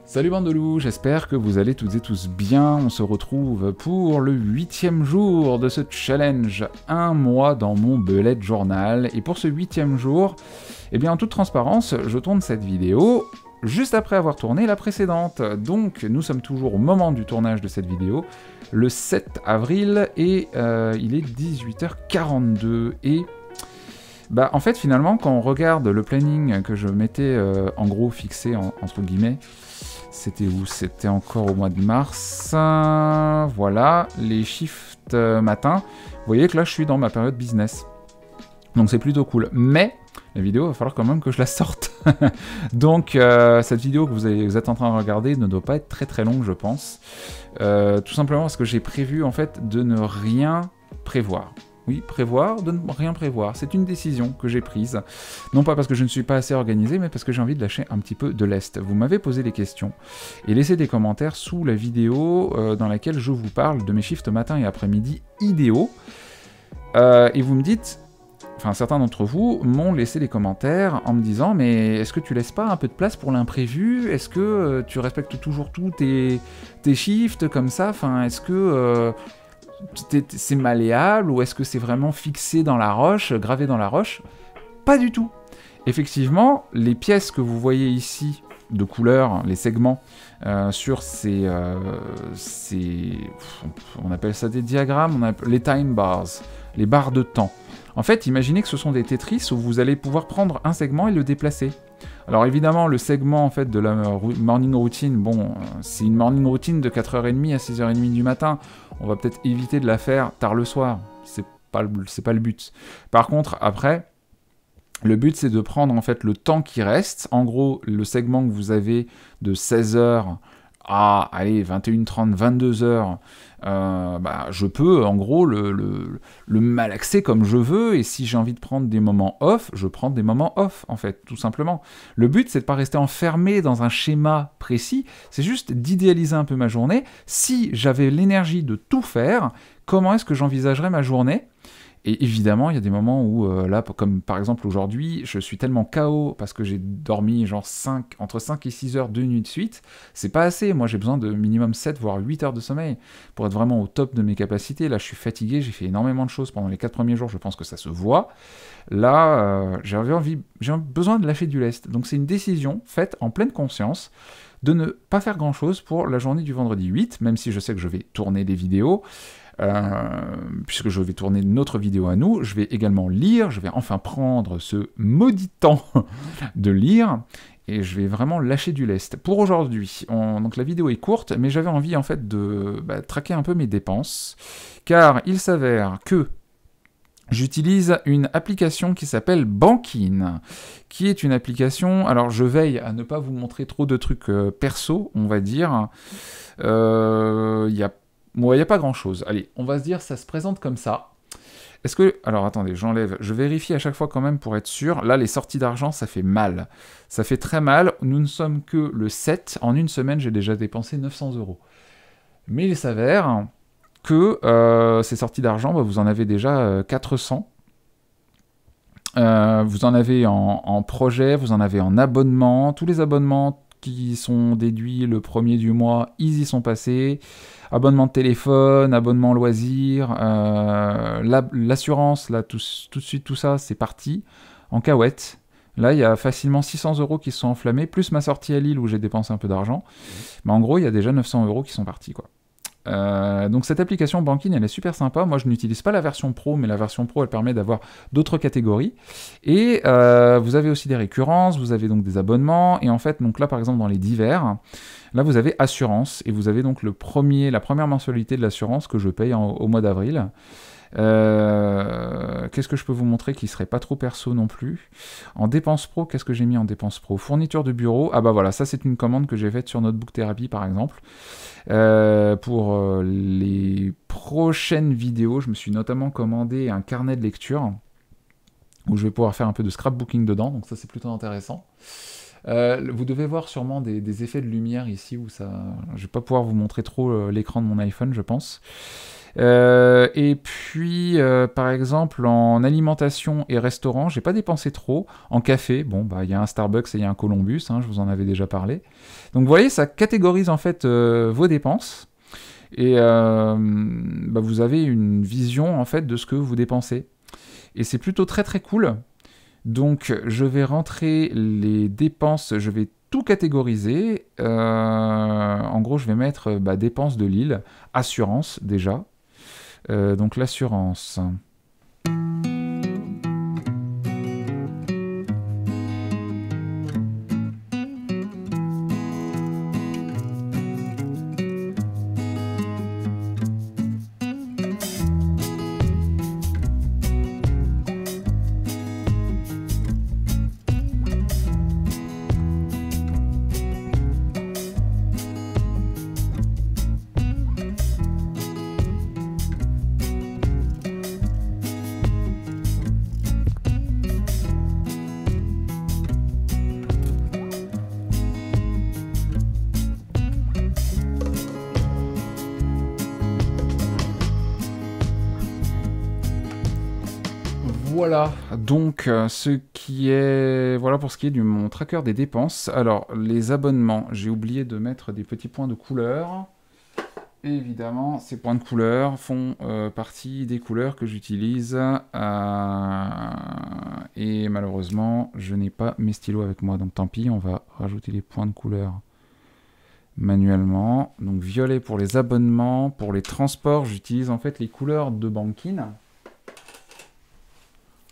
Salut bande de loups, j'espère que vous allez toutes et tous bien. On se retrouve pour le 8e jour de ce challenge, un mois dans mon bullet journal. Et pour ce 8e jour, eh bien en toute transparence, je tourne cette vidéo juste après avoir tourné la précédente. Donc nous sommes toujours au moment du tournage de cette vidéo, le 7 avril, et il est 18h42. Et bah en fait finalement quand on regarde le planning que je m'étais en gros fixé entre guillemets, c'était où? C'était encore au mois de mars. Voilà, les shifts matin. Vous voyez que là, je suis dans ma période business. Donc c'est plutôt cool. Mais la vidéo, il va falloir quand même que je la sorte. Donc cette vidéo que vous êtes en train de regarder ne doit pas être très très longue, je pense. Tout simplement parce que j'ai prévu en fait de ne rien prévoir. Oui, prévoir, de ne rien prévoir. C'est une décision que j'ai prise. Non pas parce que je ne suis pas assez organisé, mais parce que j'ai envie de lâcher un petit peu de lest. Vous m'avez posé des questions et laissé des commentaires sous la vidéo dans laquelle je vous parle de mes shifts matin et après-midi idéaux. Et vous me dites, enfin certains d'entre vous m'ont laissé des commentaires en me disant « Mais est-ce que tu laisses pas un peu de place pour l'imprévu? Est-ce que tu respectes toujours tous tes shifts comme ça? Enfin, est-ce que... c'est malléable ou est-ce que c'est vraiment fixé dans la roche, gravé dans la roche? Pas du tout. Effectivement, les pièces que vous voyez ici de couleur, les segments sur ces on appelle ça des diagrammes, les time bars, les barres de temps. En fait, imaginez que ce sont des Tetris où vous allez pouvoir prendre un segment et le déplacer. Alors évidemment, le segment en fait de la morning routine, bon, c'est une morning routine de 4h30 à 6h30 du matin. On va peut-être éviter de la faire tard le soir. C'est pas le but. Par contre, après, le but c'est de prendre en fait le temps qui reste. En gros, le segment que vous avez de 16h à, allez, 21h30, 22h, bah, je peux en gros le malaxer comme je veux, et si j'ai envie de prendre des moments off, je prends des moments off en fait, tout simplement. Le but c'est de pas rester enfermé dans un schéma précis, c'est juste d'idéaliser un peu ma journée. Si j'avais l'énergie de tout faire, comment est-ce que j'envisagerais ma journée? Et évidemment, il y a des moments où, là, comme par exemple aujourd'hui, je suis tellement KO parce que j'ai dormi genre entre 5 et 6 heures de nuit de suite. C'est pas assez, moi j'ai besoin de minimum 7 voire 8 heures de sommeil pour être vraiment au top de mes capacités. Là, je suis fatigué, j'ai fait énormément de choses pendant les 4 premiers jours, je pense que ça se voit. Là, j'ai besoin de lâcher du lest. Donc c'est une décision faite en pleine conscience de ne pas faire grand-chose pour la journée du vendredi 8, même si je sais que je vais tourner des vidéos. Puisque je vais tourner notre vidéo à nous, je vais également lire, je vais enfin prendre ce maudit temps de lire, et je vais vraiment lâcher du lest. Pour aujourd'hui, donc la vidéo est courte, mais j'avais envie en fait de traquer un peu mes dépenses, car il s'avère que j'utilise une application qui s'appelle Bankin, qui est une application... Alors je veille à ne pas vous montrer trop de trucs perso, on va dire. Il y a pas grand-chose. Allez, on va se dire, ça se présente comme ça. Est-ce que... Alors, attendez, j'enlève. Je vérifie à chaque fois quand même pour être sûr. Là, les sorties d'argent, ça fait mal. Ça fait très mal. Nous ne sommes que le 7. En une semaine, j'ai déjà dépensé 900 €. Mais il s'avère que ces sorties d'argent, bah, vous en avez déjà 400. Vous en avez en projet, vous en avez en abonnement. Tous les abonnements qui sont déduits le premier du mois, ils y sont passés. Abonnement de téléphone, abonnement loisirs, l'assurance, là, tout de suite, tout ça, c'est parti, en cahuète. Là, il y a facilement 600 € qui se sont enflammés, plus ma sortie à Lille où j'ai dépensé un peu d'argent. Mais en gros, il y a déjà 900 € qui sont partis, quoi. Donc cette application Bankin, elle est super sympa. Moi, je n'utilise pas la version pro, mais la version pro, elle permet d'avoir d'autres catégories. Et vous avez aussi des récurrences, vous avez donc des abonnements. Et en fait, donc là, par exemple, dans les divers, là, vous avez assurance. Et vous avez donc la première mensualité de l'assurance que je paye au mois d'avril. Qu'est-ce que je peux vous montrer qui serait pas trop perso non plus? En dépenses pro, qu'est-ce que j'ai mis en dépenses pro? Fourniture de bureau, ah bah voilà, ça c'est une commande que j'ai faite sur Notebook Therapy par exemple. Pour les prochaines vidéos, je me suis notamment commandé un carnet de lecture où je vais pouvoir faire un peu de scrapbooking dedans, donc ça c'est plutôt intéressant. Vous devez voir sûrement des effets de lumière ici, où ça... Je vais pas pouvoir vous montrer trop l'écran de mon iPhone, je pense. Et puis, par exemple, en alimentation et restaurant, j'ai pas dépensé trop. En café, bon, bah, il y a un Starbucks et il y a un Columbus, hein, je vous en avais déjà parlé. Donc, vous voyez, ça catégorise en fait vos dépenses. Et bah, vous avez une vision en fait de ce que vous dépensez. Et c'est plutôt très très cool. Donc, je vais rentrer les dépenses, je vais tout catégoriser. En gros, je vais mettre dépenses de l'île, assurance déjà. Donc l'assurance. Voilà, donc voilà pour ce qui est de mon tracker des dépenses. Alors, les abonnements, j'ai oublié de mettre des petits points de couleur. Et évidemment, ces points de couleur font partie des couleurs que j'utilise. Et malheureusement, je n'ai pas mes stylos avec moi, donc tant pis, on va rajouter les points de couleur manuellement. Donc violet pour les abonnements, pour les transports, j'utilise en fait les couleurs de Bankin.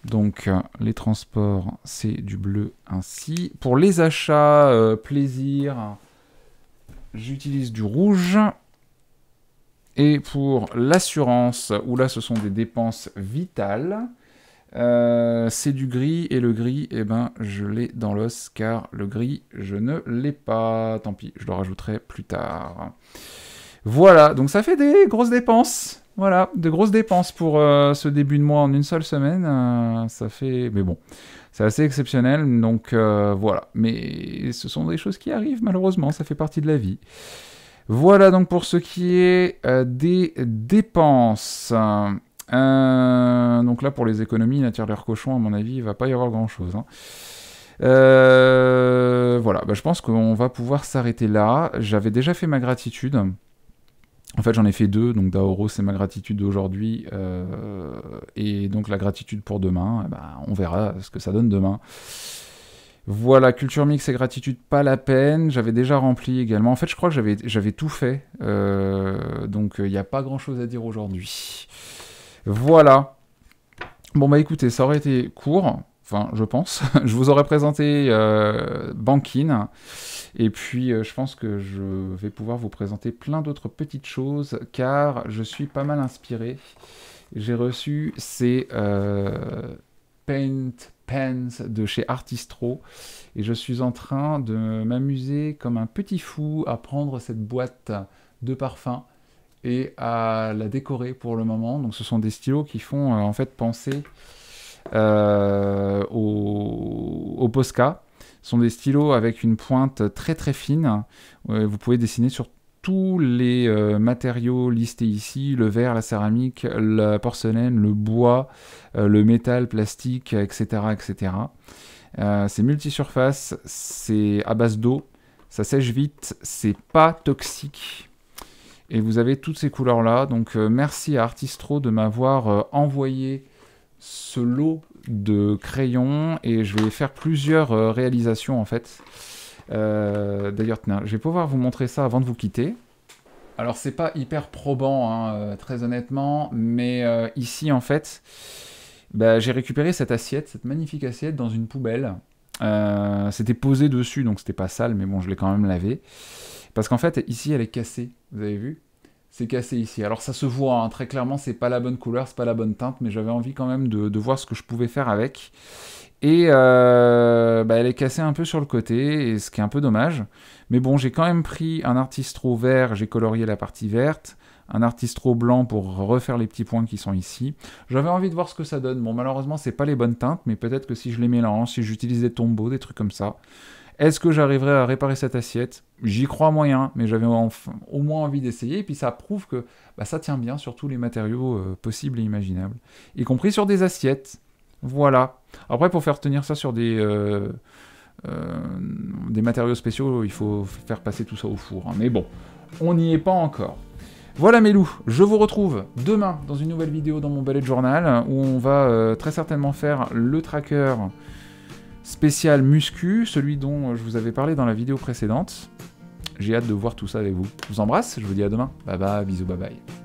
Donc les transports, c'est du bleu ainsi. Pour les achats plaisir, j'utilise du rouge. Et pour l'assurance, où là ce sont des dépenses vitales, c'est du gris. Et le gris, eh ben, je l'ai dans l'os, car le gris, je ne l'ai pas. Tant pis, je le rajouterai plus tard. Voilà, donc ça fait des grosses dépenses. Voilà, de grosses dépenses pour ce début de mois en une seule semaine. Ça fait... Mais bon, c'est assez exceptionnel, donc voilà. Mais ce sont des choses qui arrivent, malheureusement, ça fait partie de la vie. Voilà donc pour ce qui est des dépenses. Donc là, pour les économies, la tirelire cochon, à mon avis, il va pas y avoir grand-chose. Hein. Voilà, bah, je pense qu'on va pouvoir s'arrêter là. J'avais déjà fait ma gratitude. En fait, j'en ai fait 2, donc Daoro, c'est ma gratitude d'aujourd'hui, et donc la gratitude pour demain, bah, on verra ce que ça donne demain. Voilà, culture mix et gratitude, pas la peine, j'avais déjà rempli également. En fait, je crois que j'avais tout fait, donc il n'y a pas grand-chose à dire aujourd'hui. Voilà. Bon, bah écoutez, ça aurait été court, enfin, je pense. Je vous aurais présenté Bankin. Et puis, je pense que je vais pouvoir vous présenter plein d'autres petites choses, car je suis pas mal inspiré. J'ai reçu ces Paint Pens de chez Artistro, et je suis en train de m'amuser comme un petit fou à prendre cette boîte de parfum et à la décorer pour le moment. Donc, ce sont des stylos qui font en fait penser au Posca. Ce sont des stylos avec une pointe très très fine. Vous pouvez dessiner sur tous les matériaux listés ici, le verre, la céramique, la porcelaine, le bois, le métal, plastique, etc. etc. C'est multisurface, c'est à base d'eau, ça sèche vite, c'est pas toxique. Et vous avez toutes ces couleurs-là. Donc merci à Artistro de m'avoir envoyé ce lot de crayons, et je vais faire plusieurs réalisations en fait. D'ailleurs, je vais pouvoir vous montrer ça avant de vous quitter. Alors c'est pas hyper probant, hein, très honnêtement, mais ici en fait, bah, j'ai récupéré cette assiette, cette magnifique assiette dans une poubelle. C'était posé dessus, donc c'était pas sale, mais bon, je l'ai quand même lavé. Parce qu'en fait, ici, elle est cassée, vous avez vu ? C'est cassé ici. Alors ça se voit, hein, très clairement, c'est pas la bonne couleur, c'est pas la bonne teinte, mais j'avais envie quand même de voir ce que je pouvais faire avec. Et elle est cassée un peu sur le côté, et ce qui est un peu dommage. Mais bon, j'ai quand même pris un Artistro vert, j'ai colorié la partie verte, un Artistro blanc pour refaire les petits points qui sont ici. J'avais envie de voir ce que ça donne. Bon, malheureusement, c'est pas les bonnes teintes, mais peut-être que si je les mélange, si j'utilise des tombeaux, des trucs comme ça, Est-ce que j'arriverai à réparer cette assiette? J'y crois moyen, mais j'avais au moins envie d'essayer. Et puis ça prouve que bah, ça tient bien sur tous les matériaux possibles et imaginables, y compris sur des assiettes. Voilà. Après, pour faire tenir ça sur des matériaux spéciaux, il faut faire passer tout ça au four. Hein. Mais bon, on n'y est pas encore. Voilà mes loups, je vous retrouve demain dans une nouvelle vidéo dans mon bullet journal, où on va très certainement faire le tracker spécial muscu, celui dont je vous avais parlé dans la vidéo précédente. J'ai hâte de voir tout ça avec vous. Je vous embrasse, je vous dis à demain. Bye bye, bisous, bye bye.